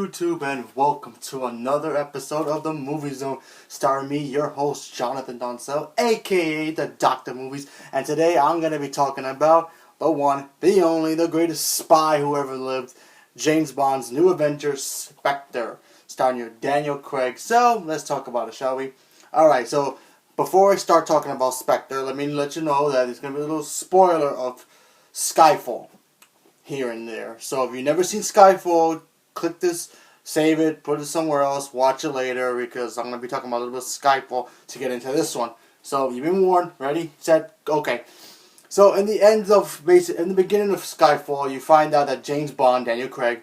YouTube, and welcome to another episode of the Movie Zone, starring me, your host, Jonathan Doncel, aka the Dr. Movies, and today I'm going to be talking about the one, the only, the greatest spy who ever lived, James Bond's new adventure, Spectre, starring your Daniel Craig. So, let's talk about it, shall we? Alright, so before I start talking about Spectre, let me let you know that there's going to be a little spoiler of Skyfall here and there. So if you've never seen Skyfall, click this, save it, put it somewhere else, watch it later, because I'm going to be talking about a little bit of Skyfall to get into this one. So you've been warned, ready, set, okay. So in the beginning of Skyfall, you find out that James Bond, Daniel Craig,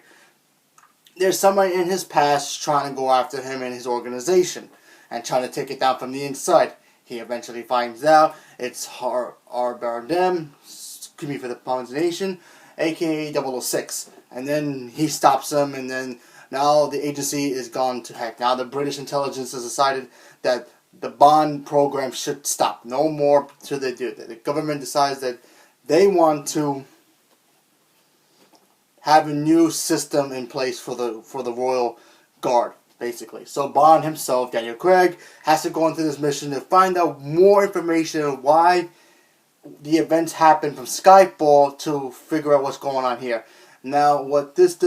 there's somebody in his past trying to go after him and his organization and trying to take it down from the inside. He eventually finds out it's Bardem, excuse me for the pronunciation, aka 006, and then he stops him, and then now the agency is gone to heck. Now the British intelligence has decided that the Bond program should stop. No more till they do it. The government decides that they want to have a new system in place for the Royal Guard, basically. So Bond himself, Daniel Craig, has to go into this mission to find out more information on why the events happen from Skyfall to figure out what's going on here. Now, what this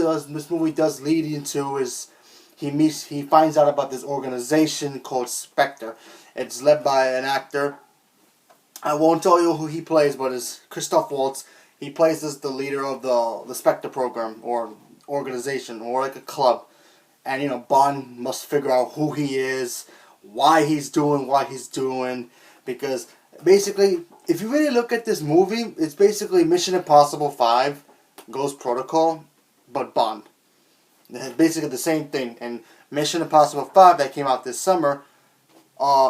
movie does lead into is he finds out about this organization called Spectre. It's led by an actor. I won't tell you who he plays, but it's Christoph Waltz. He plays as the leader of the Spectre program or organization or like a club. And Bond must figure out who he is, why he's doing what he's doing, because basically, if you really look at this movie, it's basically Mission Impossible 5, Ghost Protocol, but Bond. It's basically the same thing. And Mission Impossible 5 that came out this summer,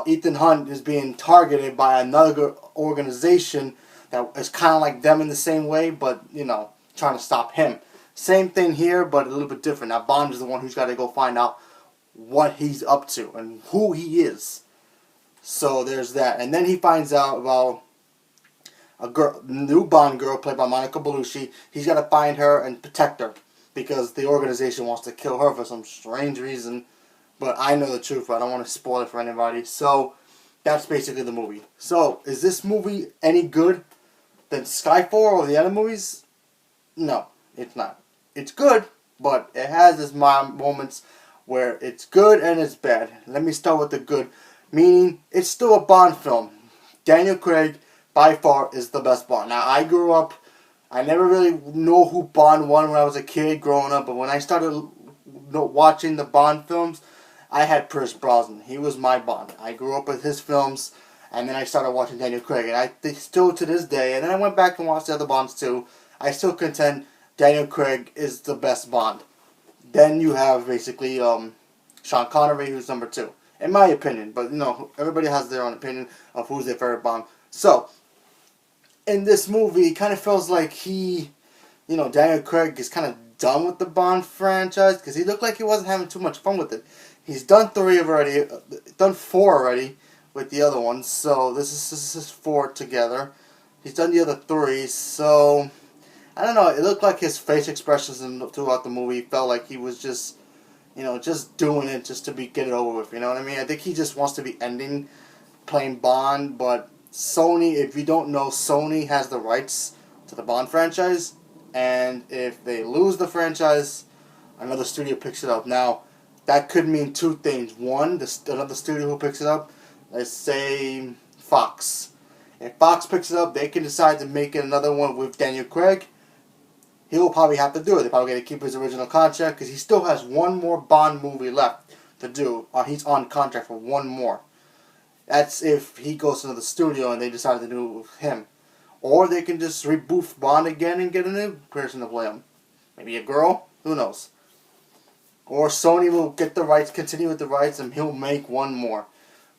Ethan Hunt is being targeted by another organization that is kind of like them in the same way, but, trying to stop him. Same thing here, but a little bit different. Now, Bond is the one who's got to go find out what he's up to and who he is. So there's that. And then he finds out about a new Bond girl played by Monica Bellucci. He's got to find her and protect her because the organization wants to kill her for some strange reason. But I know the truth. I don't want to spoil it for anybody. So that's basically the movie. So is this movie any good than Skyfall or the other movies? No, it's not. It's good, but it has its moments where it's good and it's bad. Let me start with the good. Meaning, it's still a Bond film. Daniel Craig, by far, is the best Bond. Now, I grew up, I never really know who Bond was when I was a kid growing up, but when I started watching the Bond films, I had Pierce Brosnan. He was my Bond. I grew up with his films, and then I started watching Daniel Craig. And I think still to this day, and then I went back and watched the other Bonds too, I still contend Daniel Craig is the best Bond. Then you have basically Sean Connery, who's number 2. In my opinion, but everybody has their own opinion of who's their favorite Bond. So, in this movie, it kind of feels like Daniel Craig is kind of done with the Bond franchise because he looked like he wasn't having too much fun with it. He's done 4 already with the other ones, so this is 4 together. He's done the other 3, so I don't know. It looked like his face expressions throughout the movie felt like he was just doing it just to get it over with, you know what I mean? I think he just wants to be ending playing Bond, but Sony, if you don't know, Sony has the rights to the Bond franchise, and if they lose the franchise, another studio picks it up. Now, that could mean 2 things. One, another studio who picks it up, let's say Fox. If Fox picks it up, they can decide to make another one with Daniel Craig. He'll probably have to do it. They're probably going to keep his original contract because he still has one more Bond movie left to do. He's on contract for one more. That's if he goes to the studio and they decide to do it with him. Or they can just reboot Bond again and get a new person to play him. Maybe a girl? Who knows? Or Sony will get the rights, continue with the rights, and he'll make one more.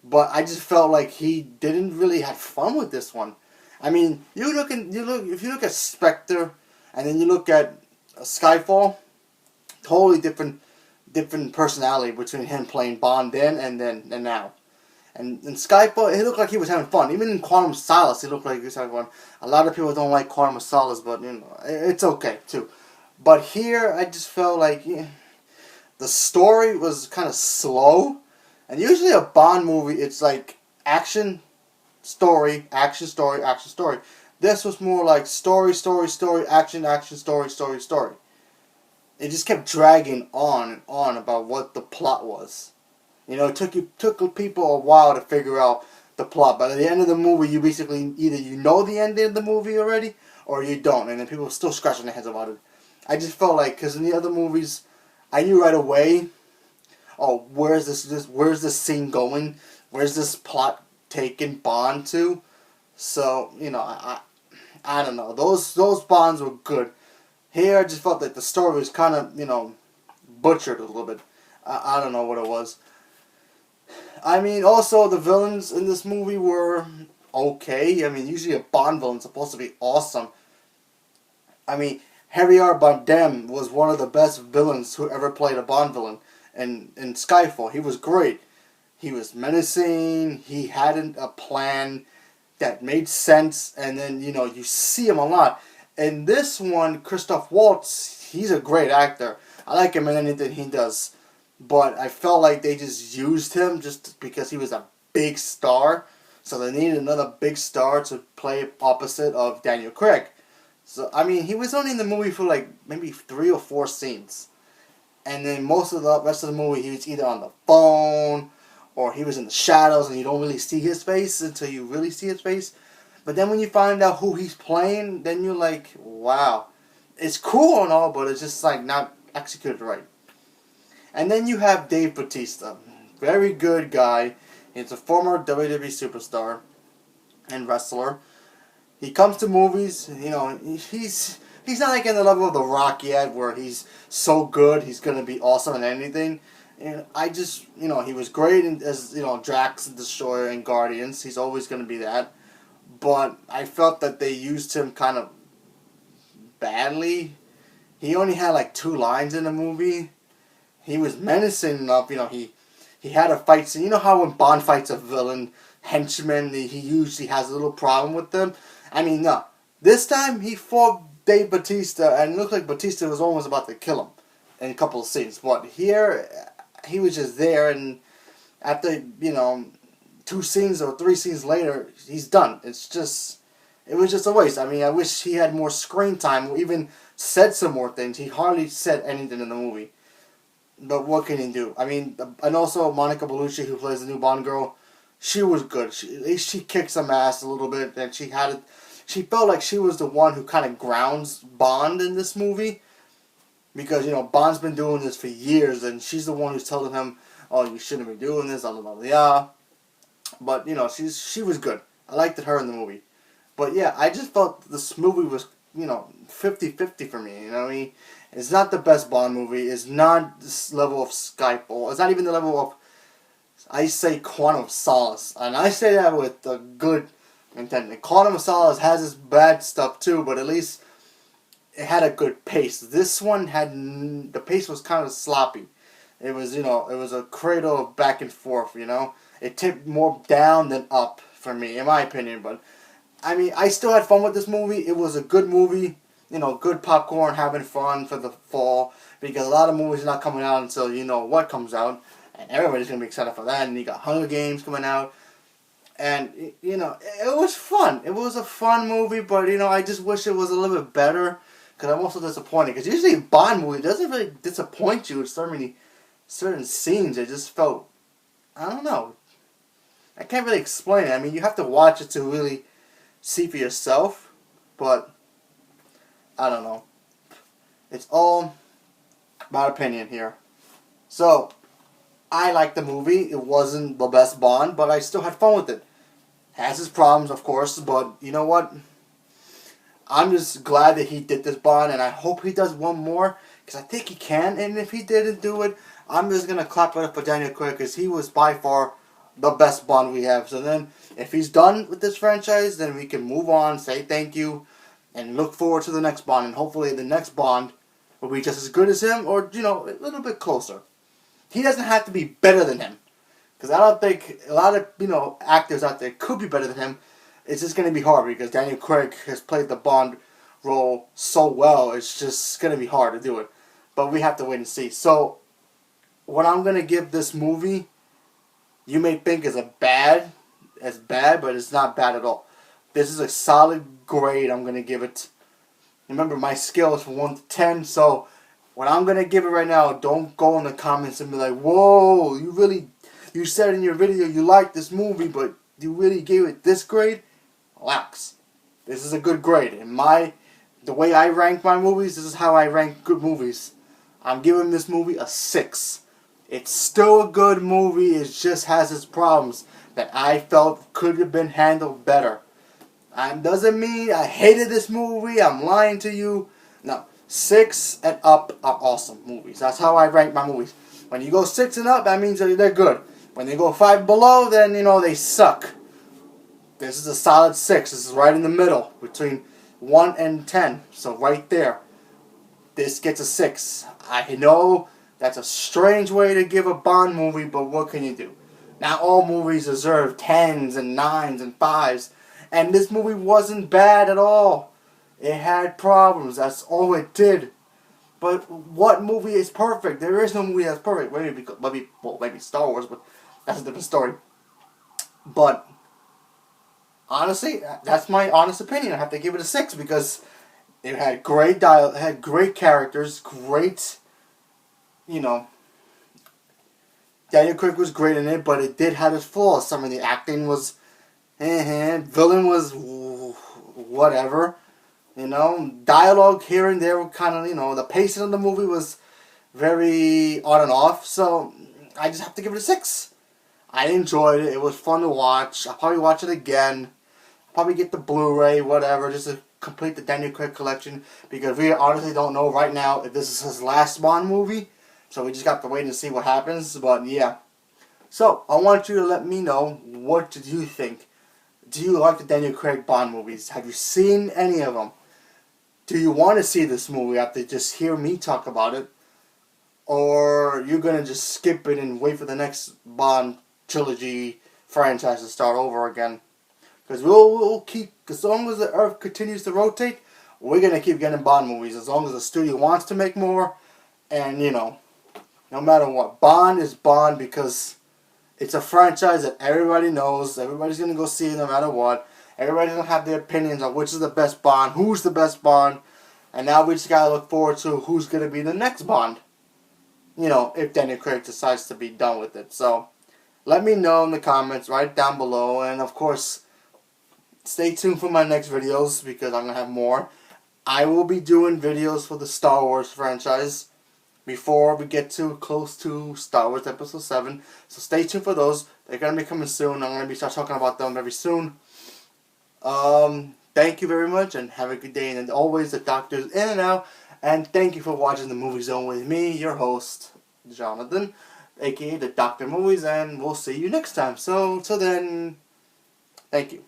But I just felt like he didn't really have fun with this one. I mean, if you look at Spectre, and then you look at Skyfall, totally different personality between him playing Bond then and now. And in Skyfall, it looked like he was having fun. Even in Quantum of Solace, it looked like he was having fun. A lot of people don't like Quantum of Solace, but it's okay too. But here, I just felt like The story was kind of slow, and usually a Bond movie, it's like action, story, action, story, action, story. This was more like story, story, story, action, action, story, story, story. It just kept dragging on and on about what the plot was. You know, it took people a while to figure out the plot. But at the end of the movie, you basically either you know the ending of the movie already, or you don't, and then people are still scratching their heads about it. I just felt like because in the other movies, I knew right away. Oh, where's this scene going? Where's this plot taking Bond to? So you know, I don't know. Those Bonds were good. Here, I just felt like the story was kind of butchered a little bit. I don't know what it was. I mean, also the villains in this movie were okay. I mean, usually a Bond villain's supposed to be awesome. I mean, Javier Bardem was one of the best villains who ever played a Bond villain in Skyfall. He was great. He was menacing. He had a plan that made sense, and then you see him a lot. In this one, Christoph Waltz, he's a great actor. I like him in anything he does. But I felt like they just used him just because he was a big star. So they needed another big star to play opposite of Daniel Craig. So, I mean, he was only in the movie for like maybe 3 or 4 scenes. And then most of the rest of the movie, he was either on the phone or he was in the shadows and you don't really see his face until you really see his face. But then when you find out who he's playing, then you're like, wow. It's cool and all, but it's just like not executed right. And then you have Dave Bautista. Very good guy. He's a former WWE superstar and wrestler. He comes to movies, he's not like in the level of The Rock yet where he's so good, he's going to be awesome in anything. And I just, he was great as, Drax the Destroyer in Guardians. He's always going to be that. But I felt that they used him kind of badly. He only had like 2 lines in the movie. He was menacing enough, he had a fight scene. You know how when Bond fights a villain henchman, he usually has a little problem with them? I mean, no. This time, he fought Dave Bautista, and it looked like Bautista was almost about to kill him in a couple of scenes. But here, he was just there, and after, 2 scenes or 3 scenes later, he's done. It was just a waste. I mean, I wish he had more screen time, or even said some more things. He hardly said anything in the movie. But what can he do? I mean, and also Monica Bellucci, who plays the new Bond girl, she was good. At least she kicked some ass a little bit, and she felt like she was the one who kind of grounds Bond in this movie. Because, Bond's been doing this for years, and she's the one who's telling him, oh, you shouldn't be doing this, blah, blah, blah, blah. But, she was good. I liked her in the movie. But, yeah, I just felt this movie was, 50-50 for me, I mean? It's not the best Bond movie. It's not this level of Skyfall. It's not even the level of, I say, Quantum of Solace. And I say that with a good intent. Quantum of Solace has its bad stuff too, but at least it had a good pace. This one the pace was kind of sloppy. It was, it was a cradle of back and forth, It tipped more down than up for me, in my opinion. But, I mean, I still had fun with this movie. It was a good movie. Good popcorn, having fun for the fall. Because a lot of movies are not coming out until what comes out. And everybody's going to be excited for that. And you got Hunger Games coming out. And, it was fun. It was a fun movie, but, I just wish it was a little bit better. Because I'm also disappointed. Because usually a Bond movie doesn't really disappoint you with so many certain scenes. It just felt, I don't know. I can't really explain it. I mean, you have to watch it to really see for yourself. But I don't know. It's all about opinion here. So, I liked the movie. It wasn't the best Bond, but I still had fun with it. Has its problems, of course, but you know what? I'm just glad that he did this Bond, and I hope he does one more, because I think he can, and if he didn't do it, I'm just going to clap it up for Daniel Craig, because he was by far the best Bond we have. So then, if he's done with this franchise, then we can move on, say thank you, and look forward to the next Bond, and hopefully the next Bond will be just as good as him, or, a little bit closer. He doesn't have to be better than him, because I don't think a lot of, actors out there could be better than him. It's just going to be hard, because Daniel Craig has played the Bond role so well, it's just going to be hard to do it. But we have to wait and see. So, what I'm gonna give this movie, you may think is bad, but it's not bad at all. This is a solid grade. I'm gonna give it. Remember, my scale is from 1 to 10, so what I'm gonna give it right now, don't go in the comments and be like, "Whoa, you said in your video you liked this movie, but you really gave it this grade." Relax. This is a good grade. The way I rank my movies, this is how I rank good movies. I'm giving this movie a 6. It's still a good movie. It just has its problems that I felt could have been handled better. Doesn't mean I hated this movie. I'm lying to you. No. 6 and up are awesome movies. That's how I rank my movies. When you go 6 and up, that means that they're good. When they go 5 below, then, they suck. This is a solid 6. This is right in the middle between 1 and 10. So right there. This gets a 6. I know that's a strange way to give a Bond movie, but what can you do? Not all movies deserve 10s and 9s and 5s. And this movie wasn't bad at all. It had problems. That's all it did. But what movie is perfect? There is no movie that's perfect. Maybe Star Wars, but that's a different story. But honestly, that's my honest opinion. I have to give it a 6 because it had great dialogue, it had great characters, great, Daniel Craig was great in it, but it did have its flaws. Some of the acting was, villain was whatever, dialogue here and there were kind of, the pacing of the movie was very on and off. So I just have to give it a 6. I enjoyed it. It was fun to watch. I'll probably watch it again. Probably get the Blu-ray, whatever, just to complete the Daniel Craig collection, because we honestly don't know right now if this is his last Bond movie, so we just got to wait and see what happens. But yeah, so I want you to let me know, what did you think? Do you like the Daniel Craig Bond movies? Have you seen any of them? Do you want to see this movie after just hear me talk about it, or you're gonna just skip it and wait for the next Bond trilogy franchise to start over again? Because we'll keep, as long as the Earth continues to rotate, we're going to keep getting Bond movies. As long as the studio wants to make more. And, no matter what. Bond is Bond because it's a franchise that everybody knows. Everybody's going to go see it no matter what. Everybody's going to have their opinions on which is the best Bond, who's the best Bond. And now we just got to look forward to who's going to be the next Bond. If Daniel Craig decides to be done with it. So, let me know in the comments right down below. And, of course, stay tuned for my next videos because I'm going to have more. I will be doing videos for the Star Wars franchise before we get too close to Star Wars Episode 7. So stay tuned for those. They're going to be coming soon. I'm going to be start talking about them very soon. Thank you very much and have a good day. And always, the Doctor's in and out. And thank you for watching the Movie Zone with me, your host, Jonathan, aka the Doctor Movies. And we'll see you next time. So, till then, thank you.